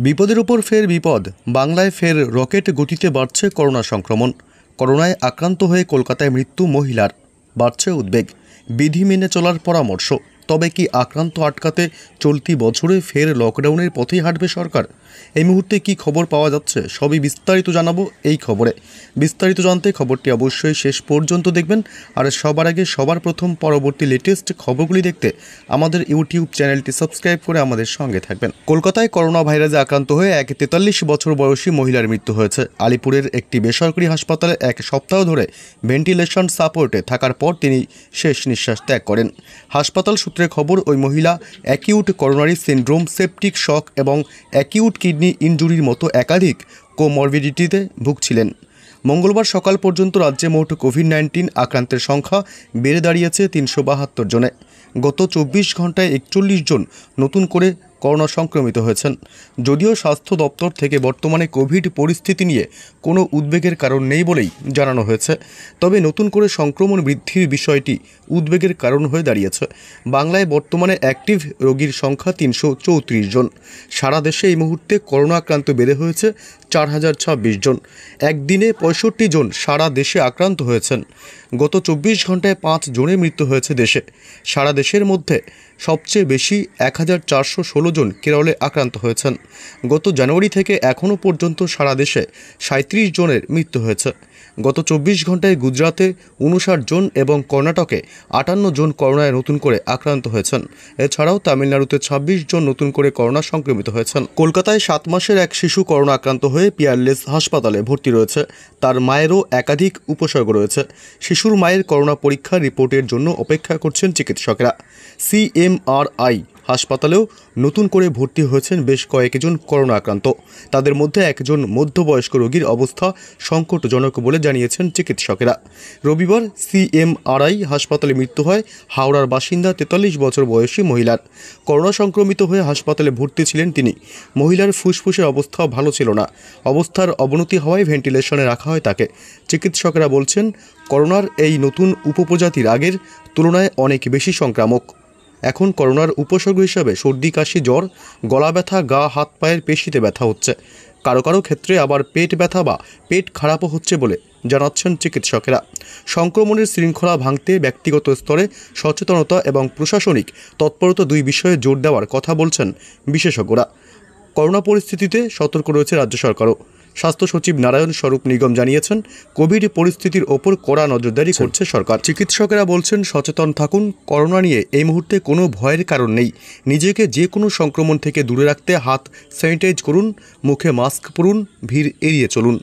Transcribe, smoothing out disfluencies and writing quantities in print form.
বিপদের উপর ফের বিপদ। বাংলায় ফের রকেট গতিতে বাড়ছে করোনা সংক্রমণ। করোনায় আক্রান্ত হয়ে কলকাতায় মৃত্যু মহিলার। বাড়ছে উদ্বেগ, বিধি মেনে চলার পরামর্শ। তবে কি আক্রান্ত আটকাতে চলতি বছরে ফের লকডাউনের পথেই হাঁটবে সরকার? এই মুহূর্তে কি খবর পাওয়া যাচ্ছে সবই বিস্তারিত জানাবো এই খবরে। বিস্তারিত জানতে খবরটি অবশ্যই শেষ পর্যন্ত দেখবেন। আর সবার আগে সবার প্রথম পরবর্তী লেটেস্ট খবরগুলি দেখতে আমাদের ইউটিউব চ্যানেলটি সাবস্ক্রাইব করে আমাদের সঙ্গে থাকবেন। কলকাতায় করোনা ভাইরাসে আক্রান্ত হয়ে এক 43 বছর বয়সী মহিলার মৃত্যু হয়েছে। আলিপুরের একটি বেসরকারি হাসপাতালে এক সপ্তাহ ধরে ভেন্টিলেশন সাপোর্টে থাকার পর তিনি শেষ নিঃশ্বাস ত্যাগ করেন। হাসপাতাল সূত্রে খবর, ওই মহিলা acute coronary syndrome, septic shock এবং অ্যাকিউট কিডনি ইনজুরির মতো একাধিক কোমরবিডিটিতে ভুগছিলেন। মঙ্গলবার সকাল পর্যন্ত রাজ্যে মোট কোভিড-19 আক্রান্তের সংখ্যা বেড়ে দাঁড়িয়েছে 372 জনে। গত 24 ঘন্টায় 41 জন নতুন করে করোনা সংক্রমিত হয়েছেন। যদিও স্বাস্থ্য দপ্তর থেকে বর্তমানে কোভিড পরিস্থিতি নিয়ে কোনো উদ্বেগের কারণ নেই বলেই জানানো হয়েছে, তবে নতুন করে সংক্রমণ বৃদ্ধির বিষয়টি উদ্বেগের কারণ হয়ে দাঁড়িয়েছে। বাংলায় বর্তমানে অ্যাক্টিভ রোগীর সংখ্যা 334 জন। সারা দেশে এই মুহূর্তে করোনা আক্রান্ত বেড়ে হয়েছে 4026 জন। একদিনে 65 জন সারা দেশে আক্রান্ত হয়েছেন। গত 24 ঘন্টায় 5 জনের মৃত্যু হয়েছে দেশে। সারা দেশের মধ্যে সবচেয়ে বেশি 1416 জন কেরলে আক্রান্ত হয়েছেন। গত জানুয়ারি থেকে এখনও পর্যন্ত সারা দেশে 37 জনের মৃত্যু হয়েছে। গত 24 ঘন্টায় গুজরাতে 59 জন এবং কর্ণাটকে 58 জন করোনায় নতুন করে আক্রান্ত হয়েছেন। এছাড়াও তামিলনাড়ুতে 26 জন নতুন করে করোনা সংক্রমিত হয়েছেন। কলকাতায় 7 মাসের এক শিশু করোনা আক্রান্ত হয়ে পিয়ারলেস হাসপাতালে ভর্তি রয়েছে। তার মায়েরও একাধিক উপসর্গ রয়েছে। শিশুর মায়ের করোনা পরীক্ষার রিপোর্টের জন্য অপেক্ষা করছেন চিকিৎসকরা। CMRI হাসপাতালেও নতুন করে ভর্তি হয়েছেন বেশ কয়েকজন করোনা আক্রান্ত। তাদের মধ্যে একজন মধ্যবয়স্ক রোগীর অবস্থা সংকটজনক বলে জানিয়েছেন চিকিৎসকেরা। রবিবার CMRI হাসপাতালে মৃত্যু হয় হাওড়ার বাসিন্দা 43 বছর বয়সী মহিলার। করোনা সংক্রমিত হয়ে হাসপাতালে ভর্তি ছিলেন তিনি। মহিলার ফুসফুসের অবস্থাও ভালো ছিল না। অবস্থার অবনতি হওয়ায় ভেন্টিলেশনে রাখা হয় তাকে। চিকিৎসকরা বলছেন, করোনার এই নতুন উপপ্রজাতির আগের তুলনায় অনেক বেশি সংক্রামক। এখন করোনার উপসর্গ হিসাবে সর্দি, কাশি, জ্বর, গলা ব্যথা, গা হাত পায়ের পেশিতে ব্যথা হচ্ছে। কারো কারো ক্ষেত্রে আবার পেট ব্যথা বা পেট খারাপও হচ্ছে বলে জানাচ্ছেন চিকিৎসকেরা। সংক্রমণের শৃঙ্খলা ভাঙতে ব্যক্তিগত স্তরে সচেতনতা এবং প্রশাসনিক তৎপরতা দুই বিষয়ে জোর দেওয়ার কথা বলছেন বিশেষজ্ঞরা। করোনা পরিস্থিতিতে সতর্ক রয়েছে রাজ্য সরকারও। স্বাস্থ্য সচিব নারায়ণ স্বরূপ নিগম জানিয়েছেন, কোভিড পরিস্থিতির ওপর কড়া নজরদারি করছে সরকার। চিকিৎসকেরা বলছেন, সচেতন থাকুন। করোনা নিয়ে এই মুহূর্তে কোনো ভয়ের কারণ নেই। নিজেকে যে কোনো সংক্রমণ থেকে দূরে রাখতে হাত স্যানিটাইজ করুন, মুখে মাস্ক পরুন, ভিড় এড়িয়ে চলুন।